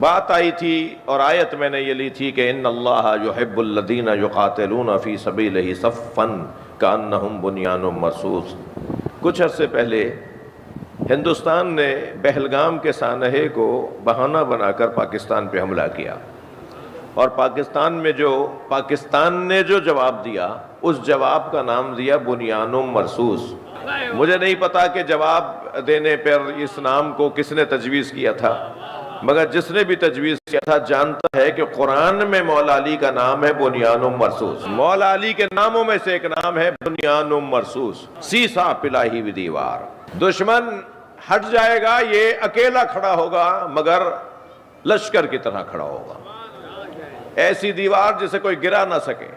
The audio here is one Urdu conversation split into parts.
بات آئی تھی اور آیت میں نے یہ لی تھی کہ ان اللہ یحب الذین یقاتلون فی سبیلہ صفا کانہم بنیان مرصوص۔ کچھ عرصے پہلے ہندوستان نے پہلگام کے سانحے کو بہانہ بنا کر پاکستان پہ حملہ کیا، اور پاکستان نے جو جواب دیا اس جواب کا نام دیا بنیان مرصوص۔ مجھے نہیں پتا کہ جواب دینے پر اس نام کو کس نے تجویز کیا تھا، مگر جس نے بھی تجویز کیا تھا جانتا ہے کہ قرآن میں مولا علی کا نام ہے بنیان مرصوص۔ مولا علی کے ناموں میں سے ایک نام ہے بنیان مرصوص، سیسا پلاہی بھی دیوار۔ دشمن ہٹ جائے گا، یہ اکیلا کھڑا ہوگا مگر لشکر کی طرح کھڑا ہوگا۔ ایسی دیوار جسے کوئی گرا نہ سکے،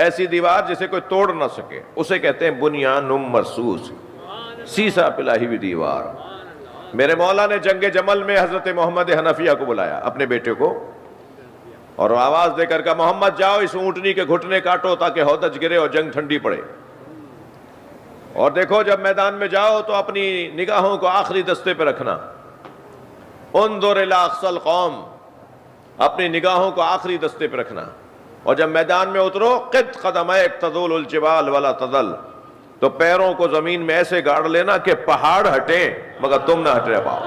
ایسی دیوار جسے کوئی توڑ نہ سکے، اسے کہتے ہیں بنیان مرصوص، سیسا پلاہی بھی دیوار۔ میرے مولا نے جنگ جمل میں حضرت محمد حنفیہ کو بلایا، اپنے بیٹے کو، اور آواز دے کر کہا محمد جاؤ اس اونٹنی کے گھٹنے کاٹو تاکہ ہودج گرے اور جنگ ٹھنڈی پڑے، اور دیکھو جب میدان میں جاؤ تو اپنی نگاہوں کو آخری دستے پہ رکھنا، انظر الی اقصی القوم، اپنی نگاہوں کو آخری دستے پہ رکھنا، اور جب میدان میں اترو قد قدمیک تزول الجبال ولا تزل، تو پیروں کو زمین میں ایسے گاڑ لینا کہ پہاڑ ہٹیں مگر تم نہ ہٹ رہ پاؤ۔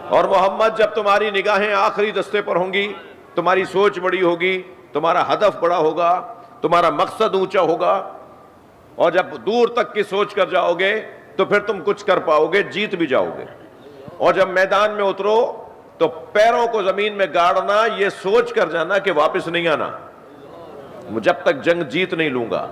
اور محمد جب تمہاری نگاہیں آخری دستے پر ہوں گی، تمہاری سوچ بڑی ہوگی، تمہارا ہدف بڑا ہوگا، تمہارا مقصد اونچا ہوگا، اور جب دور تک کی سوچ کر جاؤ گے تو پھر تم کچھ کر پاؤ گے، جیت بھی جاؤ گے۔ اور جب میدان میں اترو تو پیروں کو زمین میں گاڑنا، یہ سوچ کر جانا کہ واپس نہیں آنا جب تک جنگ جیت نہیں لوں گا۔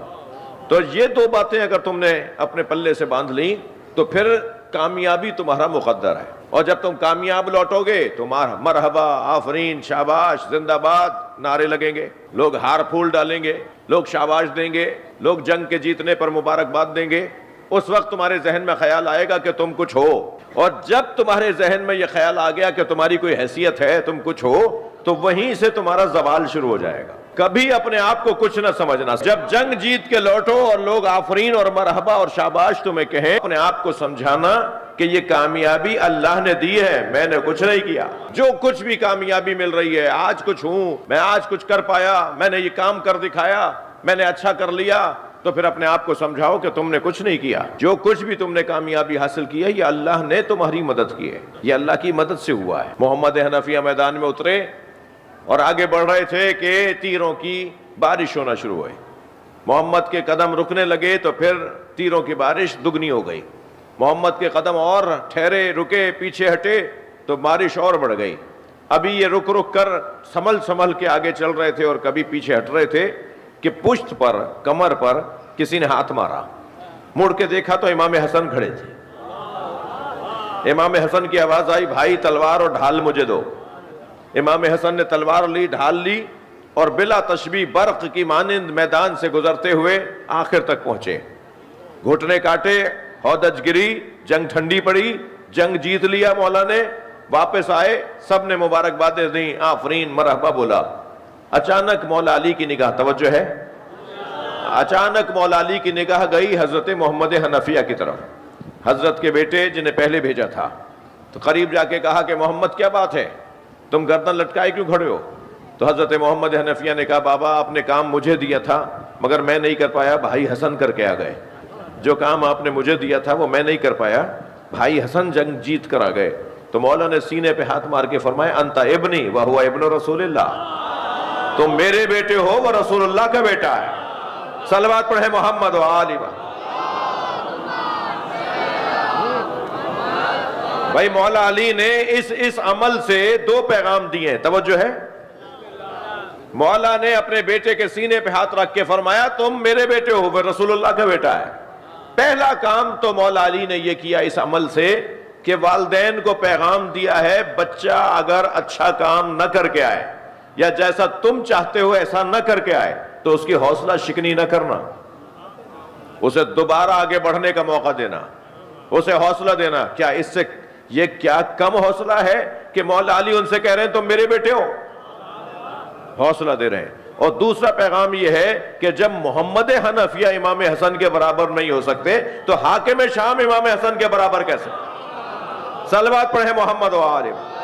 تو یہ دو باتیں اگر تم نے اپنے پلے سے باندھ لیں تو پھر کامیابی تمہارا مقدر ہے، اور جب تم کامیاب لوٹو گے تو مرحبا، آفرین، شاباش، زندہ باد نعرے لگیں گے، لوگ ہار پھول ڈالیں گے، لوگ شاباش دیں گے، لوگ جنگ کے جیتنے پر مبارکباد دیں گے۔ اس وقت تمہارے ذہن میں خیال آئے گا کہ تم کچھ ہو، اور جب تمہارے ذہن میں یہ خیال آ گیا کہ تمہاری کوئی حیثیت ہے، تم کچھ ہو، تو وہیں سے تمہارا زوال شروع ہو جائے گا۔ کبھی اپنے آپ کو کچھ نہ سمجھنا، جب جنگ جیت کے لوٹو اور لوگ آفرین اور مرحبا اور شاباش تمہیں کہیں، اپنے آپ کو سمجھانا کہ یہ کامیابی اللہ نے دی ہے، میں نے کچھ نہیں کیا۔ جو کچھ بھی کامیابی مل رہی ہے، آج کچھ ہوں، میں آج کچھ کر پایا، میں نے یہ کام کر دکھایا، میں نے اچھا کر لیا، تو پھر اپنے آپ کو سمجھاؤ کہ تم نے کچھ نہیں کیا۔ جو کچھ بھی تم نے کامیابی حاصل کی ہے یہ اللہ نے تمہاری مدد کی ہے، یہ اللہ کی مدد سے ہوا ہے۔ محمد حنفیہ میدان میں اترے اور آگے بڑھ رہے تھے کہ تیروں کی بارش ہونا شروع ہوئی۔ محمد کے قدم رکنے لگے تو پھر تیروں کی بارش دگنی ہو گئی۔ محمد کے قدم اور ٹھہرے، رکے، پیچھے ہٹے تو بارش اور بڑھ گئی۔ ابھی یہ رک رک کر سنبھل کے آگے چل رہے تھے اور کبھی پیچھے ہٹ رہے تھے کہ پشت پر، کمر پر کسی نے ہاتھ مارا۔ مڑ کے دیکھا تو امام حسن کھڑے تھے۔ امام حسن کی آواز آئی، بھائی تلوار اور ڈھال مجھے دو۔ امام حسن نے تلوار لی، ڈھال لی، اور بلا تشبیہ برق کی مانند میدان سے گزرتے ہوئے آخر تک پہنچے۔ گھٹنے کاٹے، ہودج گری، جنگ ٹھنڈی پڑی، جنگ جیت لیا مولا نے۔ واپس آئے، سب نے مبارکبادیں دیں، آفرین، مرحبا بولا۔ اچانک مولا علی کی نگاہ، توجہ ہے، اچانک مولا علی کی نگاہ گئی حضرت محمد حنفیہ کی طرف، حضرت کے بیٹے جنہیں پہلے بھیجا تھا۔ تو قریب جا کے کہا کہ محمد کیا بات ہے، تم گردن لٹکائے کیوں کھڑے ہو؟ تو حضرت محمد حنفیہ نے کہا بابا آپ نے کام مجھے دیا تھا مگر میں نہیں کر پایا، بھائی حسن کر کے آ گئے۔ جو کام آپ نے مجھے دیا تھا وہ میں نہیں کر پایا، بھائی حسن جنگ جیت کر آ گئے۔ تو مولا نے سینے پہ ہاتھ مار کے فرمایا انت ابنی وہو ابن رسول اللہ، تم میرے بیٹے ہو وہ رسول اللہ کا بیٹا ہے۔ صلوات پڑھے محمد و آل محمد۔ بھائی مولا علی نے اس عمل سے دو پیغام دیے ہیں، توجہ ہے۔ مولا نے اپنے بیٹے کے سینے پہ ہاتھ رکھ کے فرمایا تم میرے بیٹے ہو، وہ رسول اللہ کا بیٹا ہے۔ پہلا کام تو مولا علی نے یہ کیا اس عمل سے کہ والدین کو پیغام دیا ہے بچہ اگر اچھا کام نہ کر کے آئے یا جیسا تم چاہتے ہو ایسا نہ کر کے آئے تو اس کی حوصلہ شکنی نہ کرنا، اسے دوبارہ آگے بڑھنے کا موقع دینا، اسے حوصلہ دینا۔ کیا اس سے یہ کیا کم حوصلہ ہے کہ مولا علی ان سے کہہ رہے ہیں تم میرے بیٹے ہو، حوصلہ دے رہے ہیں۔ اور دوسرا پیغام یہ ہے کہ جب محمد حنفیہ امام حسن کے برابر نہیں ہو سکتے تو حاکم شام امام حسن کے برابر کیسے؟ صلوات پڑھیں محمد و آل محمد۔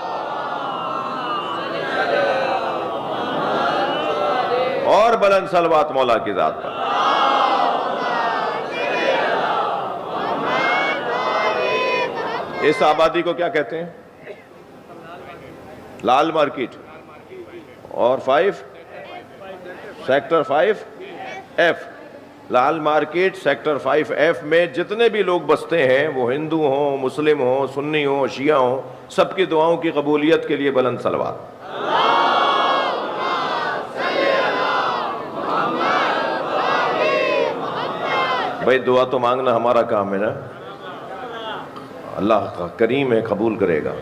بلند صلوات مولا کی ذات پر۔ اس آبادی کو کیا کہتے ہیں؟ لال مارکیٹ۔ اور 5 سیکٹر 5F، لال مارکیٹ سیکٹر 5F میں جتنے بھی لوگ بستے ہیں، وہ ہندو ہوں، مسلم ہوں، سنی ہوں، شیعہ ہوں، سب کی دعاؤں کی قبولیت کے لیے بلند صلوات۔ بھائی دعا تو مانگنا ہمارا کام ہے نا، اللہ کریم ہے، قبول کرے گا۔